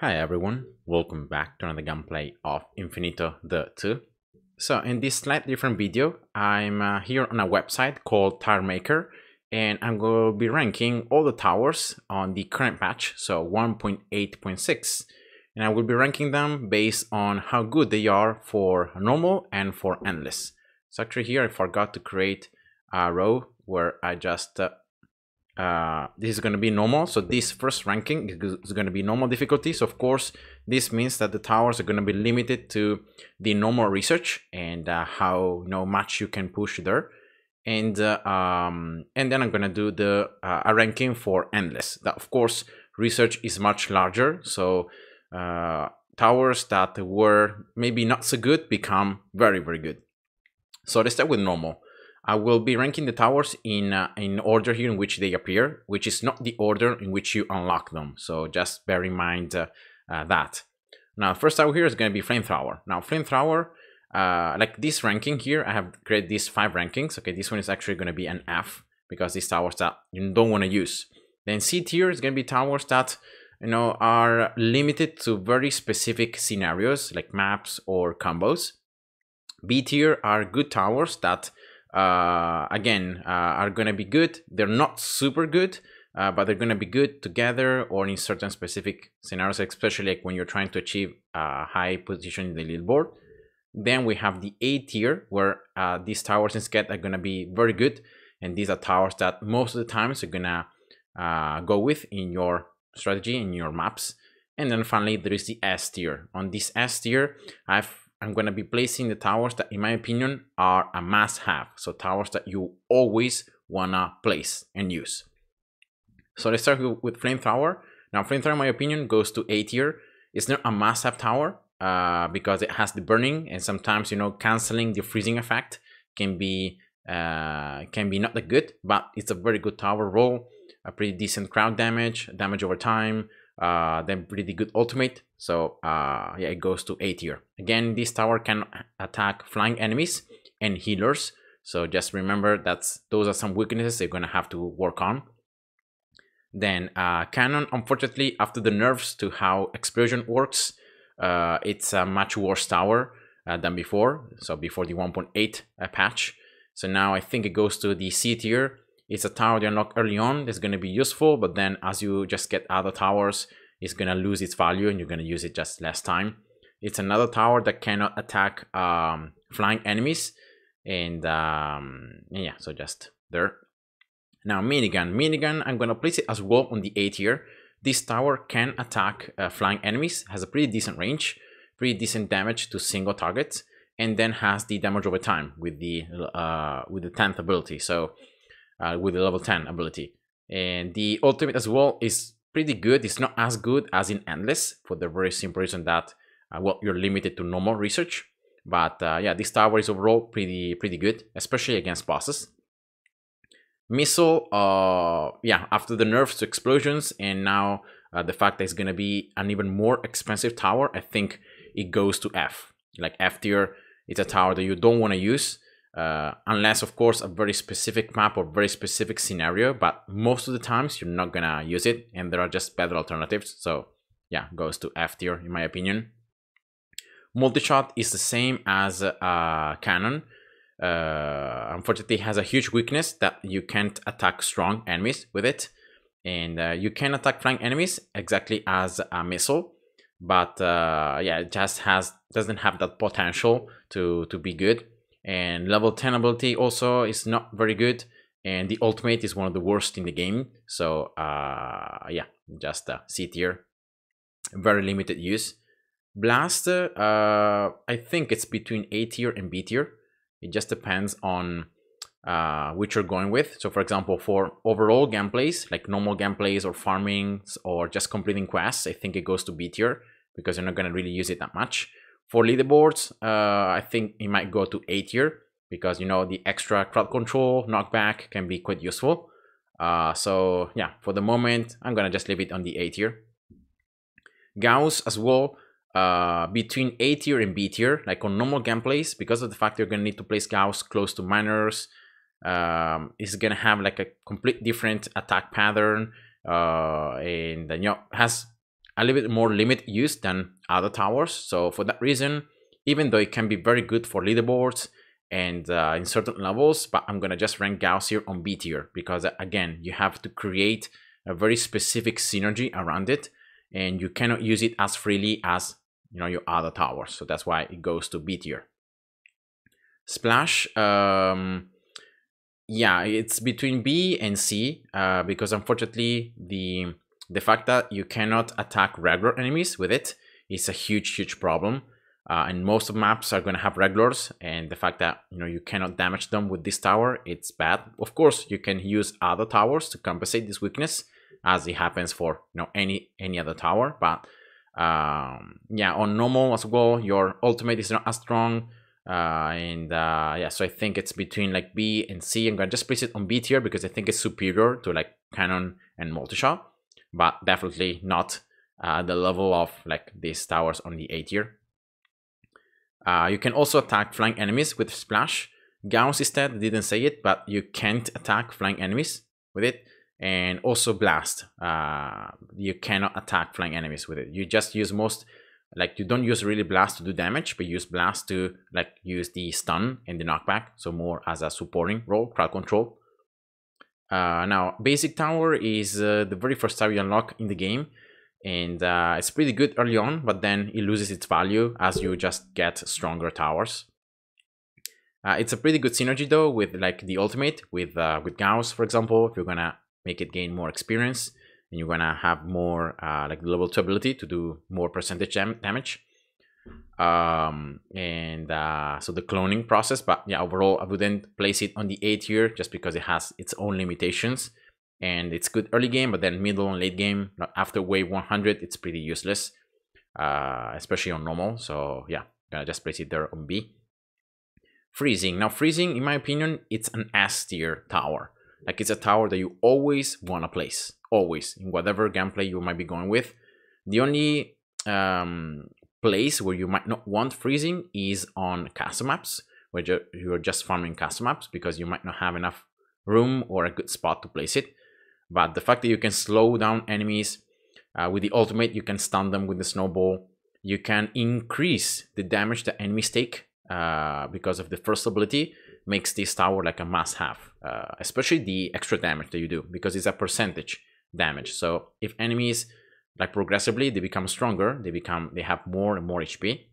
Hi everyone, welcome back to another gameplay of Infinitode 2. So in this slightly different video, I'm here on a website called Tire Maker, and I'm going to be ranking all the towers on the current patch, so 1.8.6, and I will be ranking them based on how good they are for normal and for endless. So actually here I forgot to create a row where I just this is going to be normal, so this first ranking is going to be normal difficulty. So of course this means that the towers are going to be limited to the normal research and how much you can push there, and then I'm going to do the a ranking for endless. That of course research is much larger, so towers that were maybe not so good become very good. So let's start with normal. I will be ranking the towers in order here in which they appear, which is not the order in which you unlock them. So just bear in mind that. Now, first tower here is going to be Flamethrower. Now, Flamethrower, like this ranking here, I have created these 5 rankings. Okay, this one is actually going to be an F because these towers that you don't want to use. Then C tier is going to be towers that are limited to very specific scenarios like maps or combos. B tier are good towers that again are gonna be good. They're not super good, but they're gonna be good together or in certain specific scenarios, especially like when you're trying to achieve a high position in the leaderboard. Then we have the A tier, where these towers instead are gonna be very good, and these are towers that most of the times you're gonna go with in your strategy, in your maps. And then finally there is the S tier. On this S tier, I'm going to be placing the towers that, in my opinion, are a must-have. So towers that you always want to place and use. So let's start with Flamethrower. Now, Flamethrower, in my opinion, goes to A tier. It's not a must-have tower because it has the burning, and sometimes, canceling the freezing effect can be not that good, but it's a very good tower roll, a pretty decent crowd damage over time, then pretty good ultimate. So yeah, it goes to A tier. Again, this tower can attack flying enemies and healers, so just remember those are some weaknesses you're gonna have to work on. Then Canon, unfortunately, after the nerfs to how explosion works, it's a much worse tower than before. So before the 1.8 patch. So now I think it goes to the C tier. It's a tower you unlock early on that's going to be useful, but then as you just get other towers, it's going to lose its value and you're going to use it just less time. It's another tower that cannot attack flying enemies, and yeah, so just there. Now Minigun, I'm going to place it as well on the A tier. This tower can attack flying enemies, has a pretty decent range, pretty decent damage to single targets, and then has the damage over time with the 10th ability. So with the level 10 ability, and the ultimate as well is pretty good. It's not as good as in endless for the very simple reason that well, you're limited to normal research, but yeah, this tower is overall pretty good, especially against bosses. Missile, yeah, after the nerfs to explosions and now the fact that it's gonna be an even more expensive tower, I think it goes to F. Like F tier, it's a tower that you don't want to use unless, of course, a very specific map or very specific scenario, but most of the times you're not gonna use it and there are just better alternatives. So yeah, goes to F tier in my opinion. Multi-shot is the same as Canon. Unfortunately, it has a huge weakness that you can't attack strong enemies with it, and you can attack flying enemies exactly as a missile, but yeah, it just doesn't have that potential to be good. And level 10 ability also is not very good, and the ultimate is one of the worst in the game. So yeah, just C tier, very limited use. Blast, I think it's between A tier and B tier. It just depends on which you're going with. So for example, for overall gameplays, like normal gameplays or farming or just completing quests, I think it goes to B tier because you're not going to really use it that much. For leaderboards, I think it might go to A tier because, the extra crowd control, knockback can be quite useful. So yeah, for the moment, I'm going to just leave it on the A tier. Gauss as well, between A tier and B tier, like on normal gameplays, because of the fact you're going to need to place Gauss close to miners, is going to have like a complete different attack pattern, and has a little bit more limited use than other towers. So for that reason, even though it can be very good for leaderboards and in certain levels, but I'm gonna just rank Gauss here on B tier, because again, you have to create a very specific synergy around it, and you cannot use it as freely as, you know, your other towers. So that's why it goes to B tier. Splash, yeah, it's between B and C, because unfortunately the fact that you cannot attack regular enemies with it is a huge problem. And most of maps are going to have regulars, and the fact that, you know, you cannot damage them with this tower, it's bad. Of course, you can use other towers to compensate this weakness, as it happens for, you know, any other tower. But yeah, on normal as well, your ultimate is not as strong. Yeah, so I think it's between like B and C. I'm gonna just place it on B tier because I think it's superior to like Canon and multi-shot, but definitely not the level of like these towers on the A tier. You can also attack flying enemies with Splash. Gauss instead didn't say it, but you can't attack flying enemies with it. And also Blast. You cannot attack flying enemies with it. You just use like, you don't use really Blast to do damage, but use Blast to like use the stun and the knockback. So more as a supporting role, crowd control. Now, Basic Tower is the very first tower you unlock in the game. And it's pretty good early on, but then it loses its value as you just get stronger towers. It's a pretty good synergy though with like the ultimate, with Gauss, for example. If you're gonna make it gain more experience, and you're gonna have more like level 2 ability to do more percentage damage. So the cloning process, but yeah, overall I wouldn't place it on the A tier just because it has its own limitations. And it's good early game, but then middle and late game, after wave 100, it's pretty useless, especially on normal. So yeah, gonna just place it there on B. Freezing. Now, Freezing, in my opinion, it's an S tier tower. Like, it's a tower that you always want to place, always, in whatever gameplay you might be going with. The only place where you might not want Freezing is on custom maps, where you're just farming custom maps, because you might not have enough room or a good spot to place it. But the fact that you can slow down enemies with the ultimate, you can stun them with the snowball, you can increase the damage that enemies take because of the first ability, makes this tower like a must-have, especially the extra damage that you do, because it's a percentage damage. So if enemies, like, progressively they become stronger, they have more and more HP,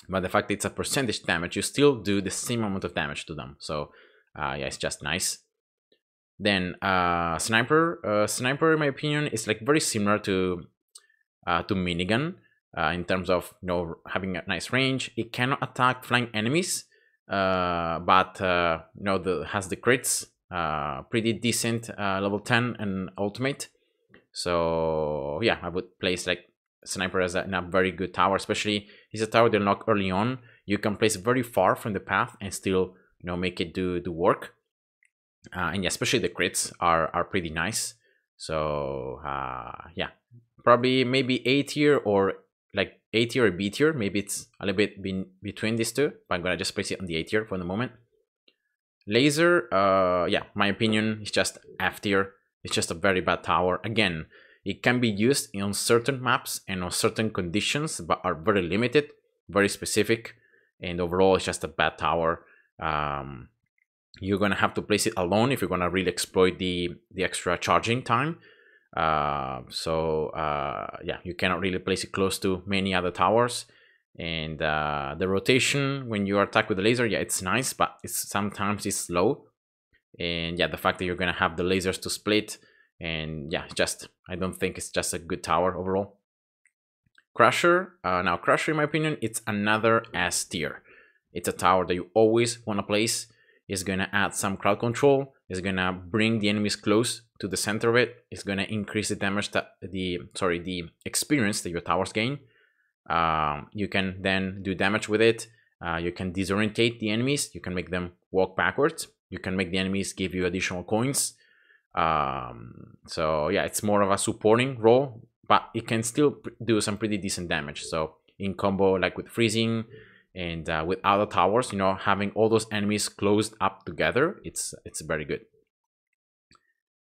but the fact that it's a percentage damage, you still do the same amount of damage to them. So yeah, it's just nice. Then Sniper. Sniper, in my opinion, is like very similar to Minigun in terms of, you know, having a nice range. It cannot attack flying enemies, but you know, has the crits, pretty decent, level 10 and ultimate. So yeah, I would place like Sniper as in a very good tower. Especially, it's a tower they unlock early on. You can place very far from the path and still, you know, make it do work. And yeah, especially the crits are pretty nice. So yeah, probably maybe A tier, or like A tier or B tier. Maybe it's a little bit between these two, but I'm gonna just place it on the A tier for the moment. Laser, yeah, my opinion is just F tier. It's just a very bad tower. Again, it can be used on certain maps and on certain conditions, but are very limited, very specific, and overall it's just a bad tower. You're gonna have to place it alone if you're gonna really exploit the extra charging time. Yeah, you cannot really place it close to many other towers. And the rotation when you attack with the laser, yeah, it's nice, but sometimes it's slow. And yeah, the fact that you're gonna have the lasers to split, and yeah, I don't think it's just a good tower overall. Crusher. Now Crusher, in my opinion, it's another S tier. It's a tower that you always want to place. It's gonna add some crowd control. It's gonna bring the enemies close to the center of it. It's gonna increase the damage that the experience that your towers gain. You can then do damage with it. You can disorientate the enemies. You can make them walk backwards. You can make the enemies give you additional coins. So yeah, it's more of a supporting role, but it can still do some pretty decent damage. So in combo, like with Freezing and with other towers, you know, having all those enemies closed up together, it's very good.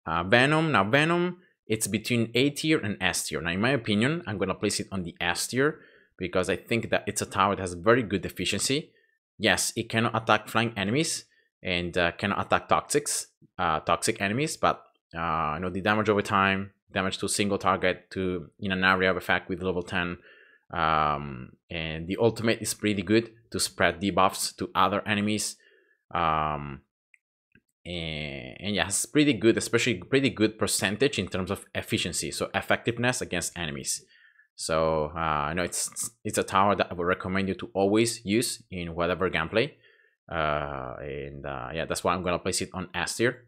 Venom. Now Venom it's between A tier and S tier. Now, in my opinion, I'm going to place it on the S tier because I think that it's a tower that has very good efficiency. Yes, it cannot attack flying enemies and cannot attack toxic enemies, but you know, the damage over time, damage to a single target to in an area of effect with level 10, and the ultimate is pretty good to spread debuffs to other enemies. And yeah, it's pretty good, especially pretty good percentage in terms of efficiency, so effectiveness against enemies. So you know, it's a tower that I would recommend you to always use in whatever gameplay. Yeah, that's why I'm gonna place it on S tier.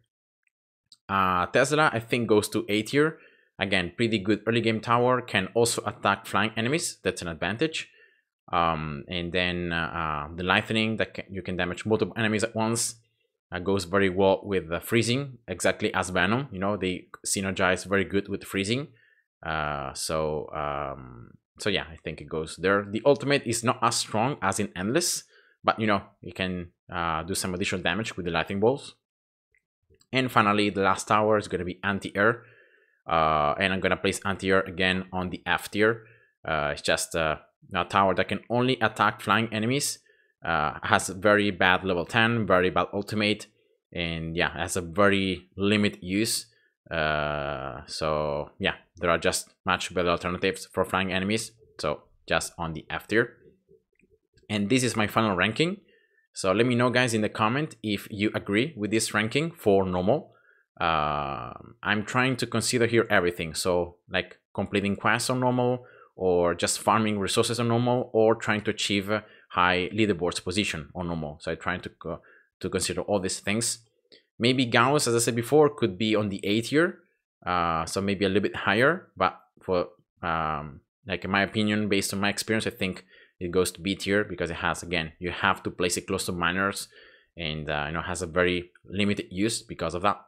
Tesla, I think, goes to A tier. Again, pretty good early game tower, can also attack flying enemies. That's an advantage. And then the lightning that you can damage multiple enemies at once. Goes very well with freezing, exactly as Venom. You know, they synergize very good with freezing. So yeah, I think it goes there. The ultimate is not as strong as in Endless, but you know, you can do some additional damage with the lightning bolts. And finally, the last tower is going to be anti-air, and I'm going to place anti-air again on the F tier. It's just a tower that can only attack flying enemies. Has very bad level 10, very bad ultimate, and yeah, has a very limited use. So yeah, there are just much better alternatives for flying enemies, so just on the F tier. And this is my final ranking. So let me know, guys, in the comment if you agree with this ranking for normal. I'm trying to consider here everything, so like completing quests on normal, or just farming resources on normal, or trying to achieve a high leaderboards position on normal. So I'm trying to consider all these things. Maybe Gauss, as I said before, could be on the A tier, so maybe a little bit higher. But for like in my opinion, based on my experience, I think it goes to B tier because it has, again, you have to place it close to miners, and you know, has a very limited use because of that.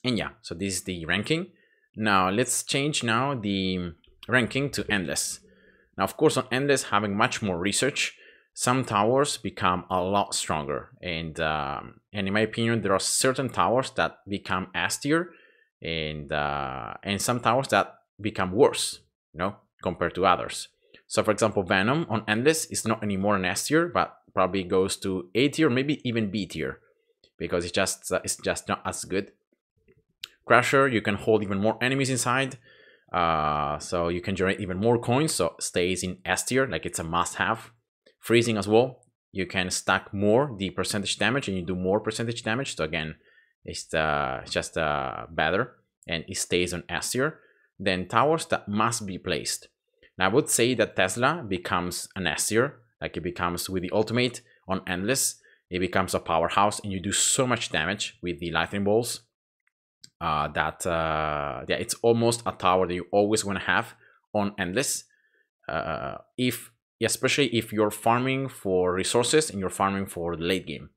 And yeah, so this is the ranking. Now let's change now the ranking to Endless. Now, of course, on Endless, having much more research, some towers become a lot stronger, and in my opinion, there are certain towers that become S tier, and some towers that become worse, you know, compared to others. So, for example, Venom on Endless is not anymore an S tier, but probably goes to A tier, maybe even B tier, because it's just not as good. Crusher, you can hold even more enemies inside, so you can generate even more coins, so stays in S tier, like it's a must-have. Freezing as well, you can stack more the percentage damage, and you do more percentage damage. So again, it's just better, and it stays on S tier. Then towers that must be placed. Now, I would say that Tesla becomes an S tier, like it becomes with the ultimate on Endless. It becomes a powerhouse, and you do so much damage with the lightning bolts that yeah, it's almost a tower that you always want to have on Endless. Especially if you're farming for resources and you're farming for the late game.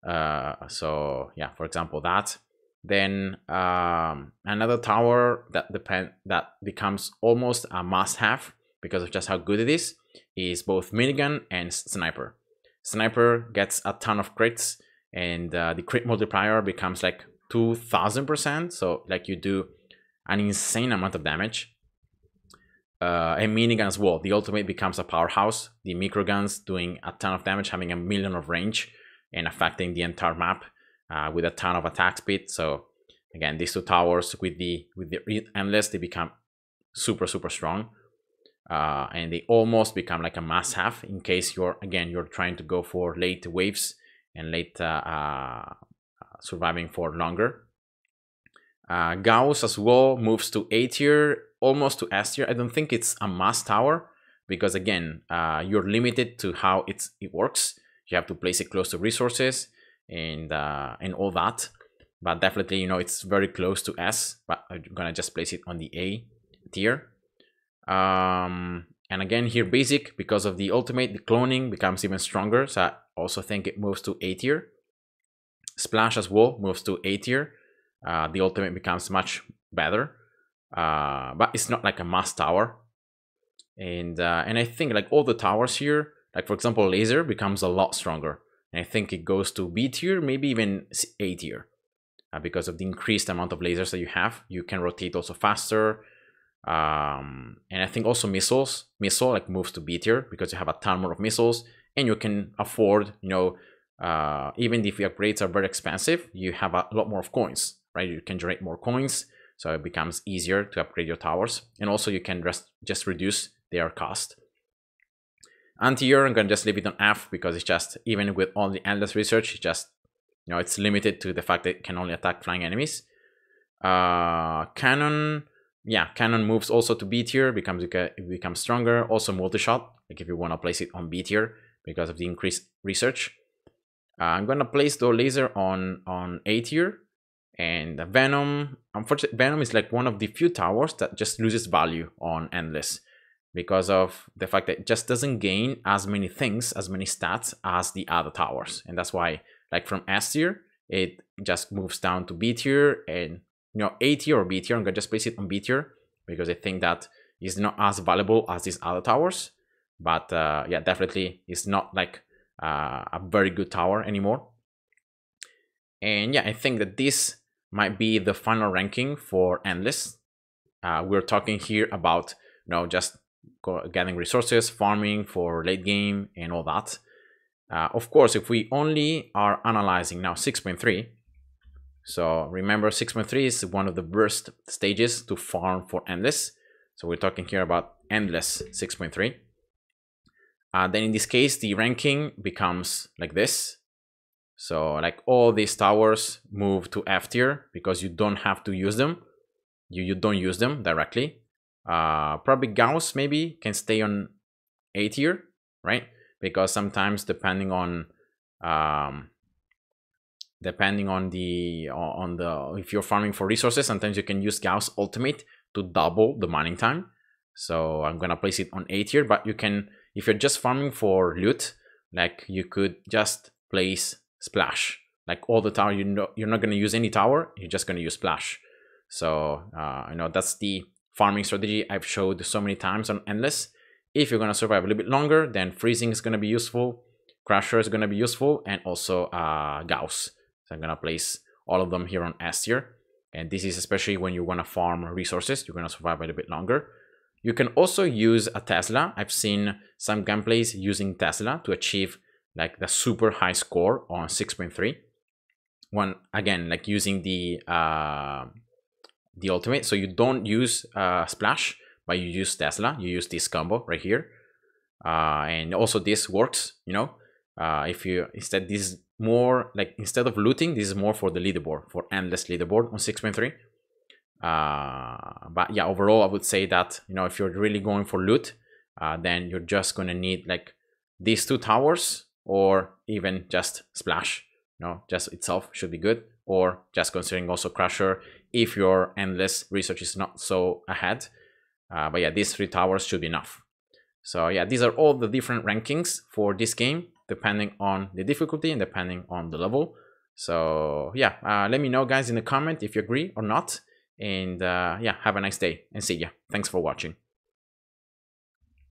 So yeah, for example, that. Then another tower that becomes almost a must-have because of just how good it is both Minigun and Sniper. Sniper gets a ton of crits, and the crit multiplier becomes like 2000%. So like you do an insane amount of damage. And Minigun as well. The ultimate becomes a powerhouse. The microguns doing a ton of damage, having 1 million of range, and affecting the entire map with a ton of attack speed. So again, these two towers with the Endless, they become super strong, and they almost become like a must-have in case you're trying to go for late waves and late surviving for longer. Gauss as well moves to A tier, almost to S tier. I don't think it's a must tower because again, you're limited to how it works. You have to place it close to resources and all that. But definitely, you know, it's very close to S. But I'm gonna just place it on the A tier. And again, here basic, because of the ultimate, the cloning becomes even stronger. So I also think it moves to A tier. Splash as well moves to A tier. The ultimate becomes much better, but it's not like a must tower. And I think like all the towers here, like for example, Laser becomes a lot stronger, and I think it goes to B tier, maybe even A tier. because of the increased amount of lasers that you have. You can rotate also faster. And I think also missile like moves to B tier because you have a ton more of missiles, and you can afford, you know, even if your upgrades are very expensive, you have a lot more of coins, right? You can generate more coins, so it becomes easier to upgrade your towers, and also you can just reduce their cost. Anti-air, I'm gonna just leave it on F because it's just, even with all the endless research, it's just, you know, it's limited to the fact that it can only attack flying enemies. Canon, yeah, Canon moves also to B tier, it becomes stronger. Also multi-shot, like if you want to place it on B tier because of the increased research. I'm gonna place the laser on A tier, and Venom. Unfortunately, Venom is like one of the few towers that just loses value on endless because of the fact that it just doesn't gain as many things, as many stats as the other towers, and that's why, like from S tier, it just moves down to B tier, and you know, A tier or B tier. I'm gonna just place it on B tier because I think that is not as valuable as these other towers, but yeah, definitely it's not like a very good tower anymore. And yeah, I think that this might be the final ranking for endless. We're talking here about, you know, just getting resources, farming for late game, and all that. Of course, if we only are analyzing now 6.3, so remember 6.3 is one of the worst stages to farm for endless. So we're talking here about endless 6.3. Then in this case, the ranking becomes like this. So like all these towers move to F tier because you don't have to use them. You don't use them directly. Probably Gauss maybe can stay on A tier, right? Because sometimes depending on if you're farming for resources, sometimes you can use Gauss ultimate to double the mining time. So I'm gonna place it on A tier, but you can, if you're just farming for loot, like you could just place Splash. Like all the tower, you know, you're not gonna use any tower, you're just gonna use Splash. So you know, that's the farming strategy I've showed so many times on endless. If you're gonna survive a little bit longer, then freezing is gonna be useful, Crusher is gonna be useful, and also Gauss. So I'm gonna place all of them here on S tier. And this is especially when you wanna farm resources, you're gonna survive a little bit longer. You can also use a Tesla. I've seen some gameplays using Tesla to achieve like the super high score on 6.3. One, again, like using the ultimate. So you don't use Splash, but you use Tesla. You use this combo right here. And also this works, you know, if you, instead, this is more like, instead of looting, this is more for the leaderboard, for endless leaderboard on 6.3. But yeah, overall, I would say that, you know, if you're really going for loot, then you're just gonna need like these two towers, or even just Splash, you know, just itself should be good, or just considering also Crusher if your endless research is not so ahead. But yeah, these three towers should be enough. So yeah, these are all the different rankings for this game, depending on the difficulty and depending on the level. So yeah, let me know, guys, in the comment if you agree or not. And yeah, have a nice day and see ya. Thanks for watching.